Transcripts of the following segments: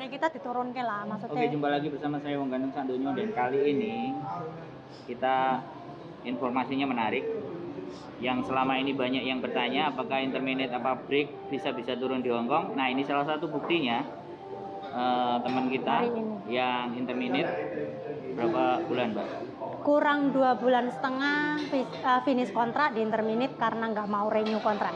visane kita diturunke lah maksudnya. Oke, jumpa lagi bersama saya Wong Ganteng Sandonyo, dan kali ini kita informasinya menarik. Yang selama ini banyak yang bertanya apakah intermittent apa break bisa turun di Hong Kong. Nah, ini salah satu buktinya. Teman kita yang intermittent berapa bulan, Mbak? Kurang 2,5 bulan finish kontrak di intermittent karena nggak mau renew kontrak.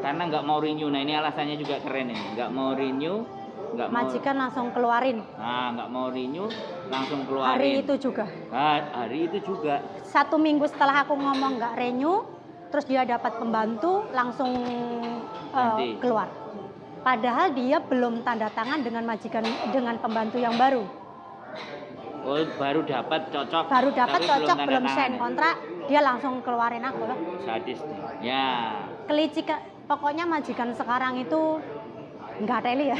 Karena nggak mau renew. Nah, ini alasannya juga keren ini. Nggak mau renew, nggak mau. Majikan langsung keluarin. Nah, nggak mau renew, langsung keluarin. Hari itu juga. Hari itu juga. 1 minggu setelah aku ngomong nggak renew, terus dia dapat pembantu langsung keluar. Padahal dia belum tanda tangan dengan majikan dengan pembantu yang baru. Oh, baru dapat cocok. Baru dapat cocok, belum tangan, sign ya? kontrak, dia langsung keluarin aku loh. Sadis nih. Ya. Kelicik, pokoknya majikan sekarang itu nggak teli ya.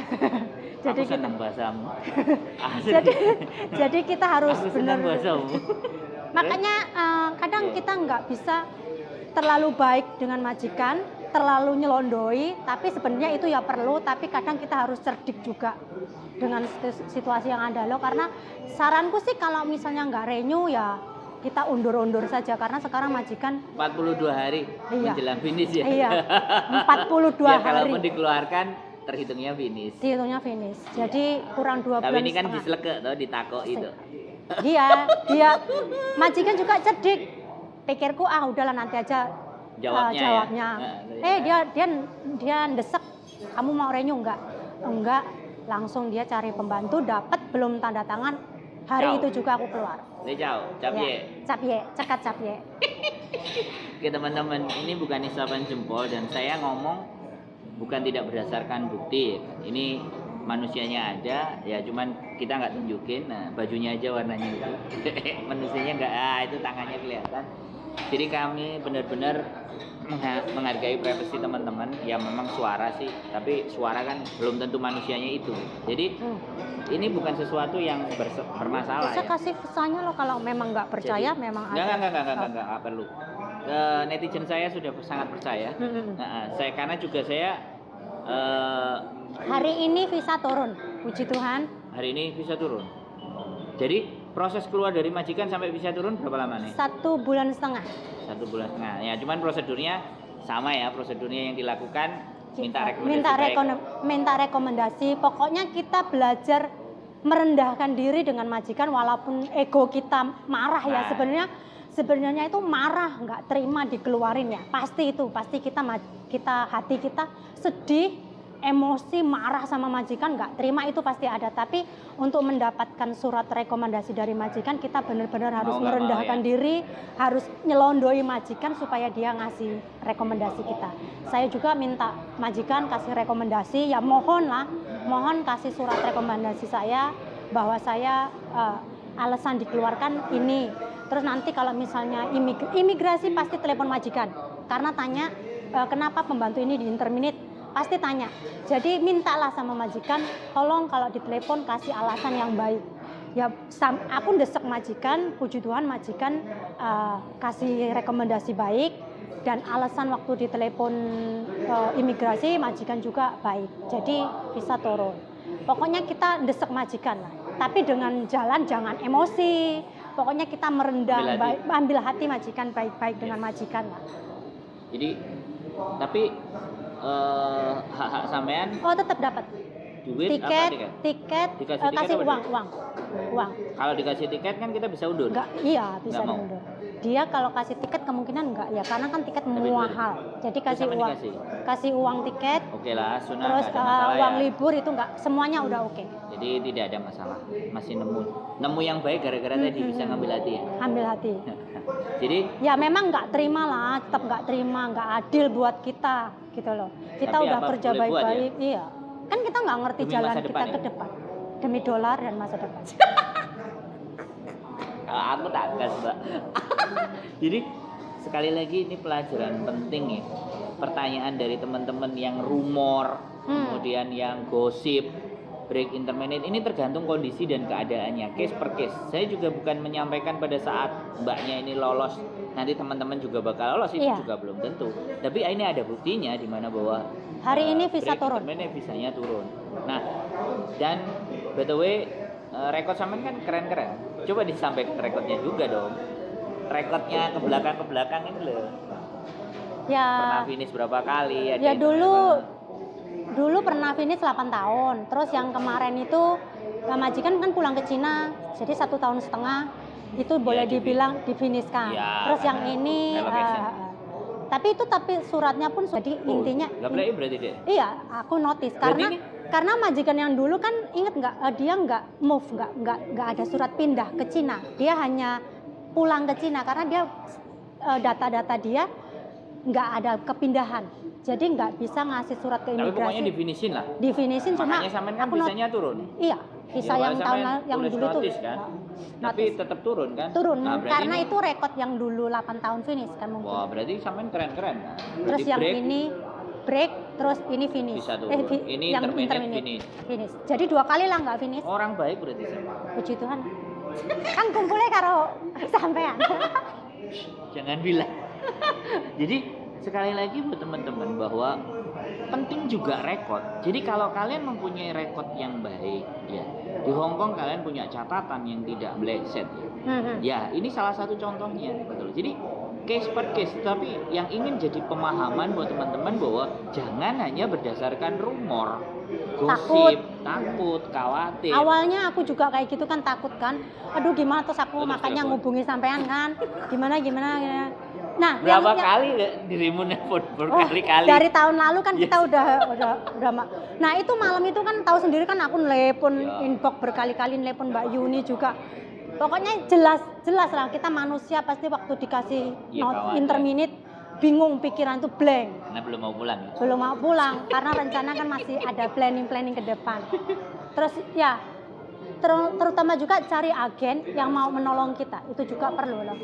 Jadi aku seneng bahasamu. jadi kita harus benar. Makanya kadang kita nggak bisa terlalu baik dengan majikan, terlalu nyelondoi, tapi sebenarnya itu ya perlu, tapi kadang kita harus cerdik juga dengan situasi yang ada loh. Karena saranku sih kalau misalnya nggak renew ya kita undur-undur saja, karena sekarang majikan 42 hari menjelang finish ya. Iya. 42 ya, hari. Kalaupun dikeluarkan terhitungnya finish. Dihitungnya finish. Jadi kurang 2 bulan. Tapi ini kan setengah. diseleke tuh, ditakok itu. Dia majikan juga cerdik. Pikirku udahlah nanti aja jawabnya. Ya. Dia ndesek, kamu mau renew enggak, langsung dia cari pembantu, dapat belum tanda tangan, hari itu juga aku keluar. Capye, cekat capye. Oke teman-teman, ini bukan isapan jempol dan saya ngomong bukan tidak berdasarkan bukti. Ini manusianya ada, ya cuman kita nggak tunjukin. Nah, bajunya aja warnanya itu. Manusianya nggak, itu tangannya kelihatan. Jadi kami benar-benar menghargai privasi teman-teman. Ya memang suara sih, tapi suara kan belum tentu manusianya itu. Jadi ini bukan sesuatu yang bermasalah. Bisa kasih pesannya loh kalau memang nggak percaya. Jadi, memang nggak perlu. Netizen saya sudah sangat percaya. Karena juga saya hari ini visa turun, puji Tuhan. Hari ini visa turun. Jadi proses keluar dari majikan sampai visa turun berapa lama nih? 1,5 bulan. 1,5 bulan. Ya, cuman prosedurnya sama ya, prosedurnya yang dilakukan minta rekomendasi. Pokoknya kita belajar merendahkan diri dengan majikan walaupun ego kita marah ya. Sebenarnya itu marah, nggak terima dikeluarin ya. Pasti kita hati kita sedih, emosi, marah sama majikan, nggak terima itu pasti ada. Tapi untuk mendapatkan surat rekomendasi dari majikan, kita benar-benar harus merendahkan diri, harus nyelondoi majikan supaya dia ngasih rekomendasi kita. Saya juga minta majikan kasih rekomendasi, ya mohon kasih surat rekomendasi saya bahwa saya alasan dikeluarkan ini. Terus nanti kalau misalnya imigrasi pasti telepon majikan karena tanya kenapa pembantu ini di intermittent. Pasti tanya. Jadi mintalah sama majikan, tolong kalau ditelepon kasih alasan yang baik. Ya, aku desek majikan, puji Tuhan majikan kasih rekomendasi baik dan alasan waktu ditelepon imigrasi majikan juga baik. Jadi bisa turun. Pokoknya kita desek majikan lah. Tapi dengan jalan jangan emosi. Pokoknya kita ambil hati majikan baik-baik dengan majikan lah. Jadi tapi hak-hak sampean tetap dapat duit, tiket kasih uang. Kalau dikasih tiket kan kita bisa undur. Bisa diundur. Dia kalau kasih tiket kemungkinan enggak ya, karena kan tiket mahal. Jadi kasih uang tiket. Oke lah, sunah. Terus uang libur itu enggak, semuanya udah oke. Jadi tidak ada masalah. Masih nemu yang baik gara-gara tadi bisa ngambil hati ya. Ambil hati. Jadi ya memang nggak terima lah, tetap nggak terima, nggak adil buat kita gitu loh. Kita udah kerja baik-baik, iya. Kan kita nggak ngerti demi jalan kita ke depan. Demi dolar dan masa depan. Aku tak gas, Mbak. Jadi sekali lagi ini pelajaran penting ya. Pertanyaan dari teman-teman yang rumor, kemudian yang gosip, break intermittent ini tergantung kondisi dan keadaannya, case per case. Saya juga bukan menyampaikan pada saat mbaknya ini lolos, nanti teman-teman juga bakal lolos, itu juga belum tentu. Tapi ini ada buktinya di mana bahwa hari ini visa turun. Visanya turun. Nah, dan by the way, rekod sampean kan keren-keren. Coba disampaikan rekodnya juga dong. Rekodnya ke belakang ini loh. Ya. Pernah finish berapa kali? Ada Ya yang dulu pernah finish 8 tahun. Terus yang kemarin itu majikan kan pulang ke Cina, jadi 1,5 tahun itu boleh dibilang difinishkan. Ya, Terus yang ini tapi suratnya pun jadi intinya berarti deh. iya, aku notice karena majikan yang dulu kan inget nggak, dia nggak move, nggak ada surat pindah ke Cina, dia hanya pulang ke Cina karena dia data-data dia nggak ada kepindahan, jadi nggak bisa ngasih surat ke imigrasi. Tapi pokoknya difinishin cuma makanya sampean kan visanya turun. Iya, visa yang tahun yang dulu tuh kan. Tapi tetap turun kan? Turun, Nah, karena itu rekod yang dulu 8 tahun finish kan mungkin. Wah, berarti sampean keren-keren. Terus yang break, ini break, terus ini finish. Bisa turun. Ini yang intermediate finish. Jadi 2 kali lah nggak finish. Orang baik berarti sama. Puji Tuhan. Kan kumpulnya karo sampean. Jangan bilang. Jadi sekali lagi buat teman-teman bahwa penting juga rekod. Jadi kalau kalian mempunyai rekod yang baik, ya di Hong Kong kalian punya catatan yang tidak meleset, ya. Ya ini salah satu contohnya, betul. Jadi case per case, tapi yang ingin jadi pemahaman buat teman-teman bahwa jangan hanya berdasarkan rumor, gosip, takut, khawatir. Awalnya aku juga kayak gitu kan, takut kan. Aduh gimana, terus aku makanya ngubungi sampean kan. Gimana. Nah, berapa kali dirimu nelpon berkali-kali? Dari tahun lalu kan kita udah. Nah, itu malam itu kan tahu sendiri kan aku nelpon inbox berkali-kali, nelpon Mbak Yuni juga. Pokoknya jelas lah kita manusia pasti waktu dikasih interminute bingung, pikiran tuh blank. Karena belum mau pulang. Belum mau pulang karena rencana kan masih ada planning ke depan. Terus ya terutama juga cari agen yang mau menolong kita, itu juga perlu loh.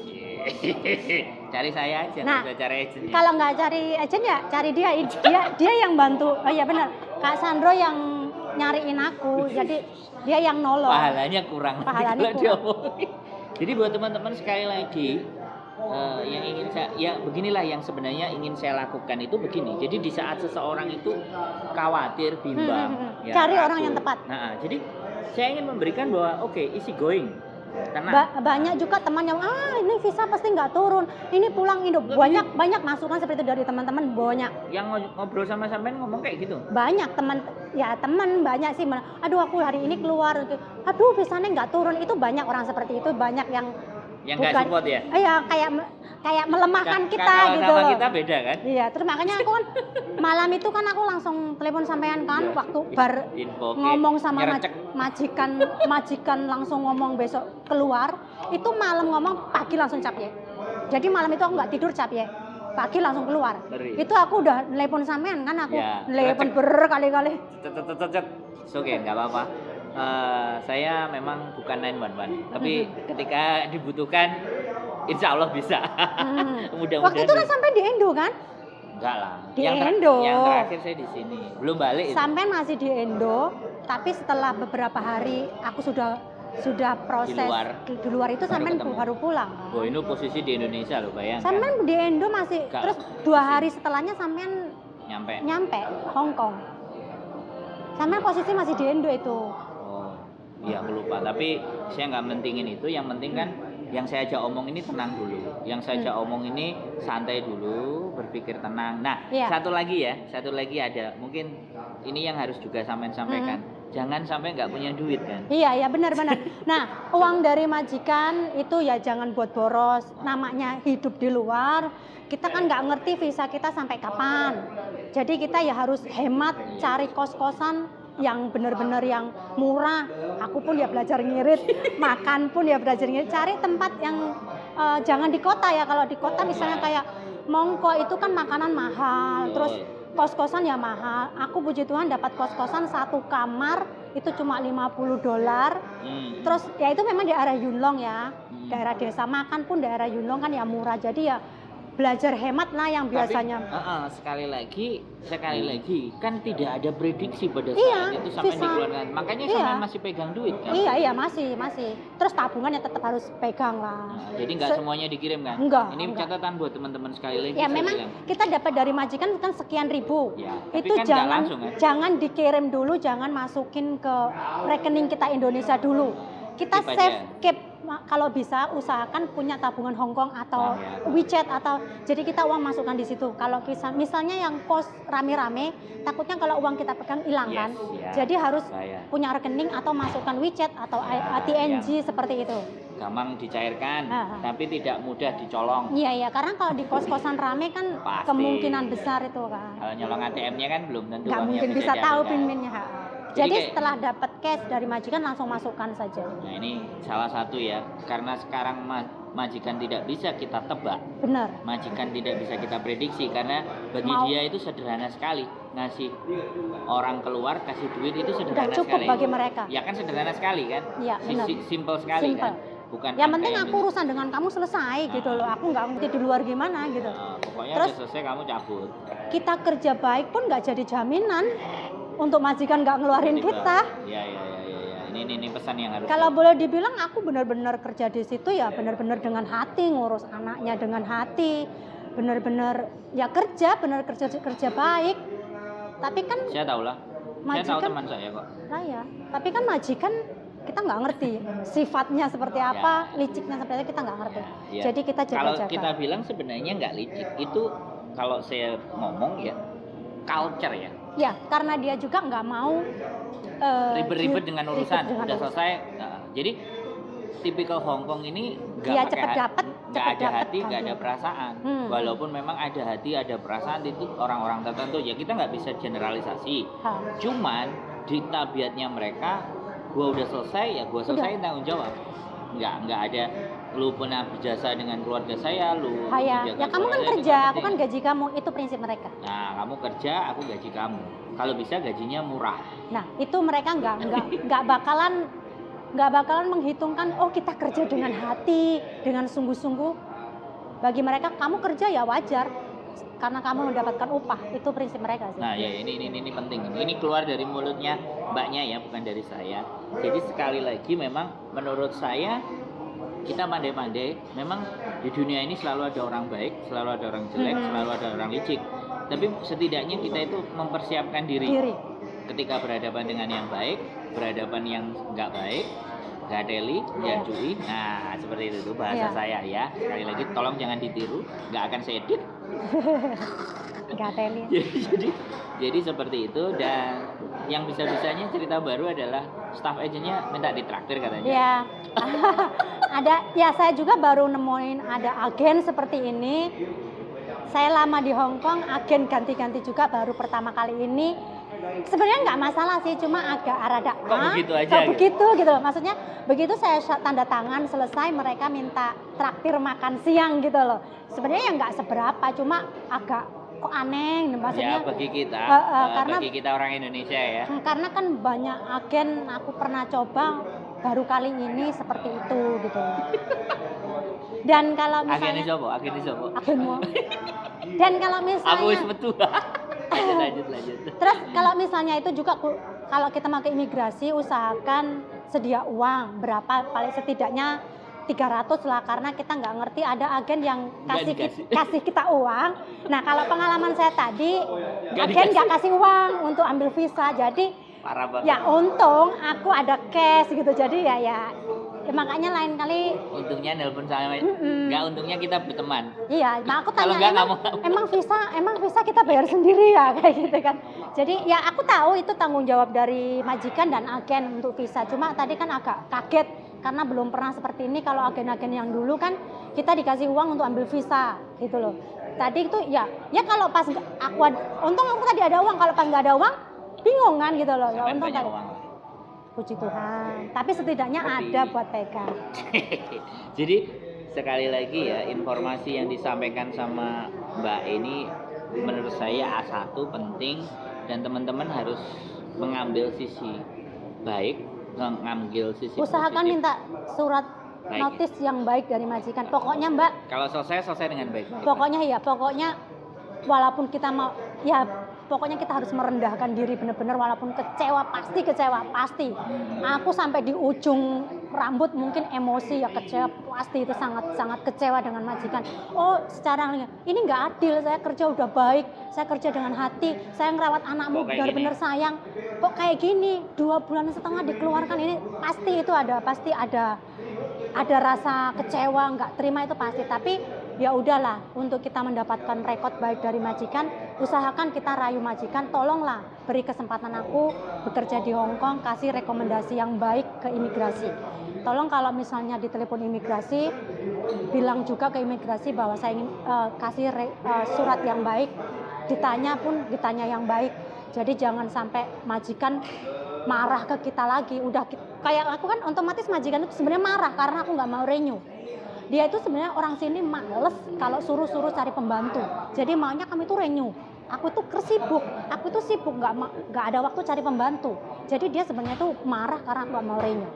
Cari saya aja, nah, bisa cari agen. Kalau nggak cari agen ya cari dia yang bantu. Oh iya benar, Kak Sandro yang nyariin aku, jadi dia yang nolong. Pahalanya kurang. Jadi buat teman-teman sekali lagi, yang ingin beginilah yang sebenarnya ingin saya lakukan itu begini. Jadi di saat seseorang itu khawatir, bimbang, cari orang yang tepat. Nah, jadi saya ingin memberikan bahwa easy going. Banyak juga teman yang ini visa pasti nggak turun, ini pulang Indo. Banyak masukan seperti itu dari teman-teman, banyak. Yang ngobrol sama sampean ngomong kayak gitu? Banyak teman banyak sih. Aduh aku hari ini keluar, aduh visanya nggak turun. Itu banyak orang seperti itu, banyak yang nggak support ya? Iya, kayak melemahkan kita kalau gitu. Sama kita beda kan? Iya, terus makanya aku kan malam itu kan aku langsung telepon sampean kan, waktu ngomong sama majikan langsung ngomong besok keluar, itu malam ngomong, pagi langsung capek. Jadi malam itu aku nggak tidur capek, pagi langsung keluar. Itu aku udah telepon sampean kan, aku telepon berkali-kali. Oke, nggak apa-apa. Saya memang bukan 911, tapi ketika dibutuhkan, insya Allah bisa. Mudah-mudahan. Waktu itu kan sampai di Indo kan? Enggak lah. Di Indo. Yang terakhir saya di sini, belum balik. Sampai masih di Indo, tapi setelah beberapa hari aku sudah proses di luar itu sampai baru pulang. Oh, ini posisi di Indonesia loh, bayangkan. Sampai di Indo masih, terus 2 hari setelahnya sampai nyampe Hong Kong. Sampai posisi masih di Indo itu. Iya, aku lupa. Tapi saya nggak mentingin itu. Yang penting kan yang saya ajak omong ini tenang dulu. Yang saya ajak omong ini santai dulu, berpikir tenang. Nah, satu lagi ada. Mungkin ini yang harus juga sampaikan. Jangan sampai nggak punya duit kan? Iya, benar. Nah, uang dari majikan itu ya jangan buat boros. Namanya hidup di luar, kita kan nggak ngerti visa kita sampai kapan. Jadi kita ya harus hemat, cari kos-kosan yang benar-benar yang murah. Aku pun ya belajar ngirit, makan pun ya belajar ngirit. Cari tempat yang jangan di kota ya. Kalau di kota misalnya kayak Mongko itu kan makanan mahal, terus kos-kosan ya mahal. Aku puji Tuhan dapat kos-kosan 1 kamar itu cuma $50. Terus ya itu memang di daerah Yunlong ya, daerah desa. Makan pun daerah Yunlong kan ya murah. Jadi ya belajar hemat lah yang Tapi, biasanya. sekali lagi kan tidak ada prediksi pada saat Iya, itu sampai bisa. dikeluarkan. Makanya Iya. sampai masih pegang duit kan. Iya masih. Terus tabungannya tetap harus pegang lah. Nah, jadi nggak semuanya dikirim kan? Enggak, Ini enggak. catatan buat teman-teman sekali lagi. Ya saya memang bilang. kita dapat dari majikan kan sekian ribu. Ya, tapi Itu kan nggak jangan langsung, kan? jangan dikirim dulu, jangan masukin ke rekening kita Indonesia dulu. Kita Keep save, aja. keep kalau bisa usahakan punya tabungan Hong Kong atau ya. WeChat atau jadi kita uang masukkan di situ. Kalau misalnya yang kos rame-rame, takutnya kalau uang kita pegang hilang Yes, kan. ya. Jadi harus Bahaya. punya rekening atau masukkan WeChat atau Ya, ATNG seperti itu. Gampang dicairkan, Ah. tapi tidak mudah dicolong. Iya karena kalau di kos-kosan rame kan Pasti. kemungkinan besar itu kan. Kalau nyolong ATM-nya kan belum tentu Nggak uangnya mungkin bisa diambil, tahu kan? PIN-nya. Jadi Jadi kayak- setelah dapat cash dari majikan langsung masukkan saja. Nah ini salah satu ya, karena sekarang majikan tidak bisa kita tebak, Benar. majikan tidak bisa kita prediksi karena bagi Mau- dia itu sederhana sekali ngasih orang keluar kasih duit itu Udah sederhana cukup sekali. bagi mereka. Ya kan sederhana sekali kan? Iya, benar. Simple sekali Simple. kan? Bukan Yang angka penting yang aku urusan dengan kamu selesai gitu loh. Aku nggak ngerti di luar gimana gitu. pokoknya Terus- udah selesai kamu cabut. Kita kerja baik pun nggak jadi jaminan untuk majikan nggak ngeluarin Tiba. kita. Ya. Ini pesan yang harus. Kalau boleh dibilang aku benar-benar kerja di situ ya benar-benar dengan hati, ngurus anaknya dengan hati, benar-benar ya kerja baik. Tapi kan Saya tahu lah. Saya tahu Majikan- teman saya kok. saya, tapi kan majikan kita nggak ngerti sifatnya seperti apa, liciknya seperti apa kita nggak ngerti. Ya. Jadi kita Kalau jaga-jaga. kita bilang sebenarnya nggak licik, itu kalau saya ngomong ya culture ya. Ya, karena dia juga nggak mau Ribet-ribet dengan urusan, ribet dengan udah urusan. selesai. Nah, jadi tipikal Hong Kong ini nggak Iya, pakai cepet dapet, nggak cepet ada dapet hati, nggak kan. ada perasaan. Hmm. Walaupun memang ada hati, ada perasaan itu orang-orang tertentu ya kita nggak bisa generalisasi. Ha. Cuman di tabiatnya mereka, gua udah selesai ya gua selesai tanggung jawab. Nggak ada lu pernah berjasa dengan keluarga saya, lu Ya menjaga kamu kan keluarga, itu kerja, nggak aku kan penting. gaji kamu, itu prinsip mereka. Nah, kamu kerja, aku gaji kamu. Kalau bisa gajinya murah. Nah, itu mereka nggak bakalan menghitungkan oh kita kerja dengan hati, dengan sungguh-sungguh. Bagi mereka kamu kerja ya wajar karena kamu mendapatkan upah. Itu prinsip mereka sih. Nah, ya ini penting. Ini keluar dari mulutnya mbaknya ya, bukan dari saya. Jadi sekali lagi memang menurut saya kita pandai-pandai. Memang di dunia ini selalu ada orang baik, selalu ada orang jelek, selalu ada orang licik. Tapi setidaknya kita itu mempersiapkan diri. Ketika berhadapan dengan yang baik, berhadapan yang nggak baik, nggak teli, jajui. Nah, seperti itu tuh bahasa Iya. saya ya. Sekali lagi, tolong jangan ditiru, nggak akan saya edit. Nggak teli. Jadi seperti itu, dan yang bisa-bisanya cerita baru adalah staff agentnya minta ditraktir katanya. Ya, ada. Ya saya juga baru nemuin ada agen seperti ini. Saya lama di Hong Kong, agen ganti-ganti juga baru pertama kali ini. Sebenarnya nggak masalah sih, cuma agak rada Kok begitu aja kok gitu? begitu gitu loh. Maksudnya begitu saya tanda tangan selesai mereka minta traktir makan siang gitu loh. Sebenarnya ya nggak seberapa, cuma agak kok aneh maksudnya. Ya bagi kita, karena bagi kita orang Indonesia ya. karena kan banyak agen aku pernah coba baru kali ini seperti itu gitu. Dan kalau Agen misalnya agen isopo. agenmu. Dan kalau Aku wis misalnya metu. lanjut. terus kalau misalnya itu juga kalau kita mau ke imigrasi usahakan sedia uang berapa paling setidaknya 300 lah karena kita nggak ngerti ada agen yang Nggak kasih kita uang. Nah kalau pengalaman saya tadi Nggak agen dikasih. nggak kasih uang untuk ambil visa jadi Parah banget. ya untung aku ada cash gitu jadi ya makanya lain kali Untungnya nelpon sama, Mm-mm. nggak untungnya kita berteman. iya nah aku Kalau tanya nggak, emang visa kita bayar sendiri ya kayak gitu kan. Jadi ya aku tahu itu tanggung jawab dari majikan dan agen untuk visa cuma tadi kan agak kaget karena belum pernah seperti ini. Kalau agen-agen yang dulu kan kita dikasih uang untuk ambil visa gitu loh. Tadi itu ya kalau pas untung aku tadi ada uang, kalau pas nggak ada uang bingung kan gitu loh. Ya Sampai untung banyak tadi. uang. Puji Tuhan. Tapi setidaknya Tapi- ada buat pegang. Jadi sekali lagi ya, informasi yang disampaikan sama Mbak ini menurut saya A1 penting, dan teman-teman harus mengambil sisi baik, mengambil sisi Usahakan positif. minta surat notice yang baik dari majikan. Pokoknya Mbak, Kalau selesai dengan baik. pokoknya walaupun kita mau, ya pokoknya kita harus merendahkan diri benar-benar, walaupun kecewa pasti. Aku sampai di ujung rambut mungkin emosi ya, kecewa pasti, itu sangat kecewa dengan majikan. Oh secara ini nggak adil, saya kerja udah baik, saya kerja dengan hati, saya ngerawat anakmu benar-benar sayang, kok kayak gini 2,5 bulan dikeluarkan, ini pasti ada rasa kecewa, nggak terima, itu pasti. Tapi ya udahlah, untuk kita mendapatkan rekod baik dari majikan, usahakan kita rayu majikan, tolonglah beri kesempatan aku bekerja di Hong Kong, kasih rekomendasi yang baik ke imigrasi. Tolong kalau misalnya ditelepon imigrasi, bilang juga ke imigrasi bahwa saya ingin kasih surat yang baik, ditanya yang baik. Jadi jangan sampai majikan marah ke kita lagi. Udah kayak aku kan otomatis majikan itu sebenarnya marah karena aku nggak mau renew. Dia itu sebenarnya orang sini males kalau suruh cari pembantu. Jadi maunya kami tuh renew. Aku tuh sibuk, nggak ada waktu cari pembantu. Jadi dia sebenarnya tuh marah karena aku nggak mau renew.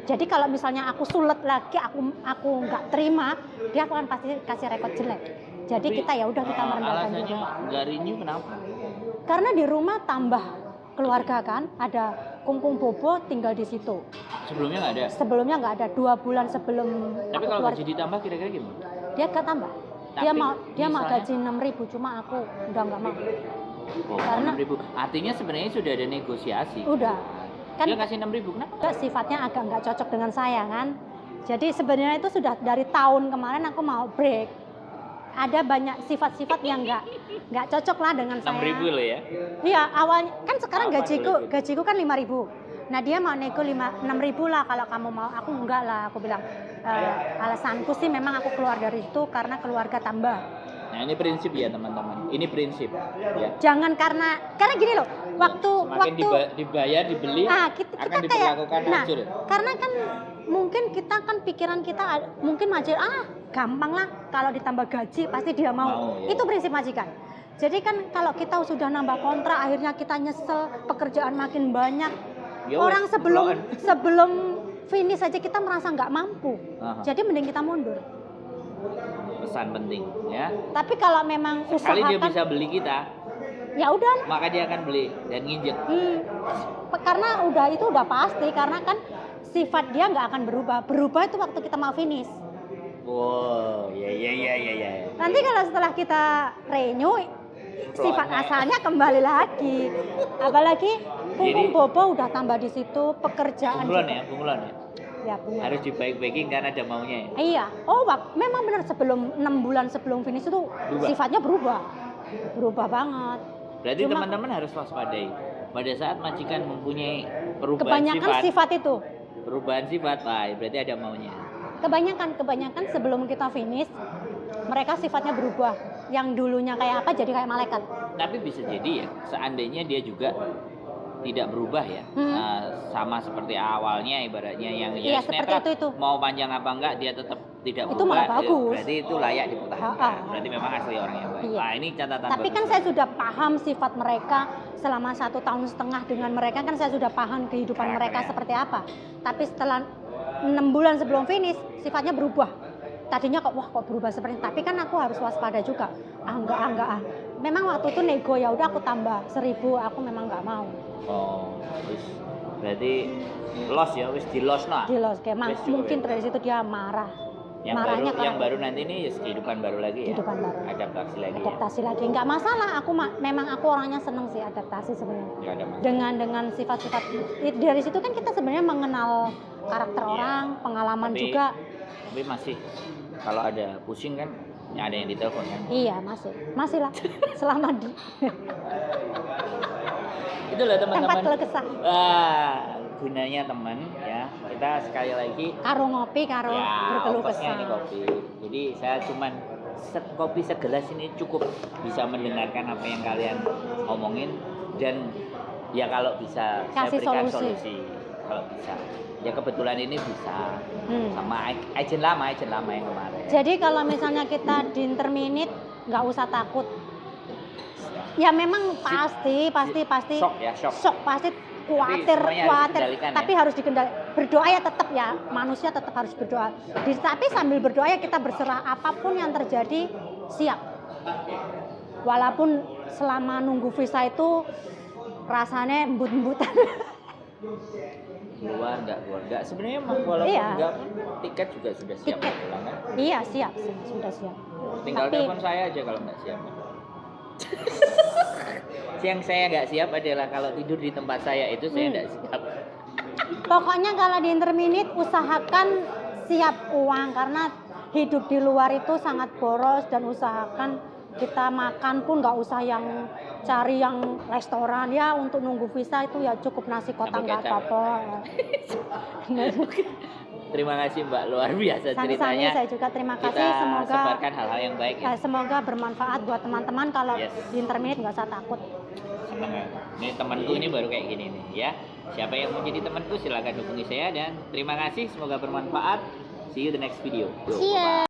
Jadi kalau misalnya aku sulet lagi, aku nggak terima, dia akan pasti kasih rekod jelek. Jadi kita ya udah, kita merendahkan diri. Alasannya nggak renew kenapa? Karena di rumah tambah keluarga kan, ada Kungkung Bobo tinggal di situ. Sebelumnya nggak ada? Sebelumnya nggak ada, 2 bulan sebelum. Tapi kalau gaji ditambah kira-kira gimana? Dia gak tambah. Dia mau gaji 6.000, cuma aku udah nggak mau. Karena 6.000. Artinya sebenarnya sudah ada negosiasi. Udah. Kan Dia kasih 6.000 kenapa? sifatnya agak nggak cocok dengan saya kan. Jadi sebenarnya itu sudah dari tahun kemarin aku mau break. Ada banyak sifat-sifat yang nggak cocok lah dengan saya. 6.000 loh ya? Iya, awalnya kan sekarang Apa gajiku kan 5.000. Nah dia mau nego 6.000 lah kalau kamu mau. Aku enggak lah, aku bilang alasanku sih memang aku keluar dari itu karena keluarga tambah. Nah ini prinsip ya teman-teman, ini prinsip ya. Jangan karena gini loh, Semakin dibayar, dibeli, kita akan diperlakukan hancur. Karena kan mungkin kita kan pikiran kita mungkin gampang lah kalau ditambah gaji pasti dia mau ya. Itu prinsip majikan. Jadi kan kalau kita sudah nambah kontrak, akhirnya kita nyesel, pekerjaan makin banyak. Orang sebelum finish aja kita merasa nggak mampu. Jadi mending kita mundur. Pesan penting ya. Tapi kalau memang sekali usahakan, dia bisa beli kita, ya udah, maka dia akan beli dan nginjek. Karena itu udah pasti, karena kan sifat dia nggak akan berubah itu waktu kita mau finish. Wow, ya. Nanti kalau setelah kita renew, sifat asalnya kembali lagi. Apalagi Kungkung Bobo udah tambah di situ, pekerjaan bunglon ya. Ya, harus dibaik-baikin karena ada maunya ya. Iya. Memang benar, sebelum 6 bulan sebelum finish itu sifatnya berubah banget. Berarti teman-teman harus waspadai pada saat majikan mempunyai kebanyakan sifat itu. Perubahan sifat, berarti ada maunya. Kebanyakan sebelum kita finish, mereka sifatnya berubah. Yang dulunya kayak apa jadi kayak malaikat. Tapi bisa jadi ya, seandainya dia juga tidak berubah ya, sama seperti awalnya ibaratnya yang seperti itu. Mau panjang apa enggak dia tetap tidak berubah. Itu malah bagus. Berarti itu layak dipertahankan. Berarti memang asli orang yang baik. Iya. Ini catatan. Tapi kan saya sudah paham sifat mereka selama 1,5 tahun dengan mereka, kan saya sudah paham kehidupan mereka seperti apa. Tapi setelah 6 bulan sebelum finish sifatnya berubah. Tadinya kok berubah seperti ini. Tapi kan aku harus waspada juga. Enggak. Memang waktu itu nego, ya udah aku tambah 1.000, aku memang nggak mau. Berarti loss ya, di loss mungkin dari situ dia marah. Yang baru nanti ini kehidupan baru lagi ya. Kehidupan baru. Adaptasi lagi. Nggak masalah. Memang aku orangnya seneng sih adaptasi sebenarnya. Dengan sifat-sifat dari situ kan kita sebenarnya mengenal karakter orang, pengalaman juga. Tapi masih kalau ada pusing kan ada yang ditelepon kan? Iya, masih lah. Selama itulah teman-teman. Tempat keluh kesah. Gunanya teman ya, kita sekali lagi karo ngopi, berkeluh kesah. Ini kopi. Jadi saya cuman kopi segelas ini cukup bisa mendengarkan apa yang kalian omongin, dan ya kalau bisa saya berikan solusi kalau bisa. Ya kebetulan ini bisa sama agent lama yang kemarin. Jadi kalau misalnya kita di interminute nggak usah takut. Ya memang pasti. Shock. Pasti khawatir, semuanya harus khawatir. dikendalikan, Tapi harus dikendalikan. Berdoa ya tetap ya, manusia tetap harus berdoa. Tapi sambil berdoa ya kita berserah, apapun yang terjadi siap. Walaupun selama nunggu visa itu rasanya embut-embutan. Keluar nggak sebenarnya walaupun Iya. nggak pun tiket juga sudah siap Tiket. pulang kan. Iya siap, sudah siap. Tinggal Tapi- telepon saya aja kalau nggak siap. Yang saya nggak siap adalah kalau tidur di tempat saya itu saya nggak siap. Pokoknya kalau di interminit usahakan siap uang karena hidup di luar itu sangat boros, dan usahakan kita makan pun nggak usah yang cari yang restoran ya, untuk nunggu visa itu ya cukup nasi kotak Sambal nggak kecap. apa-apa. Terima kasih Mbak, luar biasa Sama-sama, ceritanya. saya juga terima kasih. Kita Semoga sebarkan hal-hal yang baik ya. semoga bermanfaat buat teman-teman. Kalau Yes. di interminit nggak usah takut. Senang ya. Ini temanku ini baru kayak gini nih ya. Siapa yang mau jadi temanku silakan hubungi saya, dan terima kasih, semoga bermanfaat. See you the next video. Yo, See ya. bye-bye.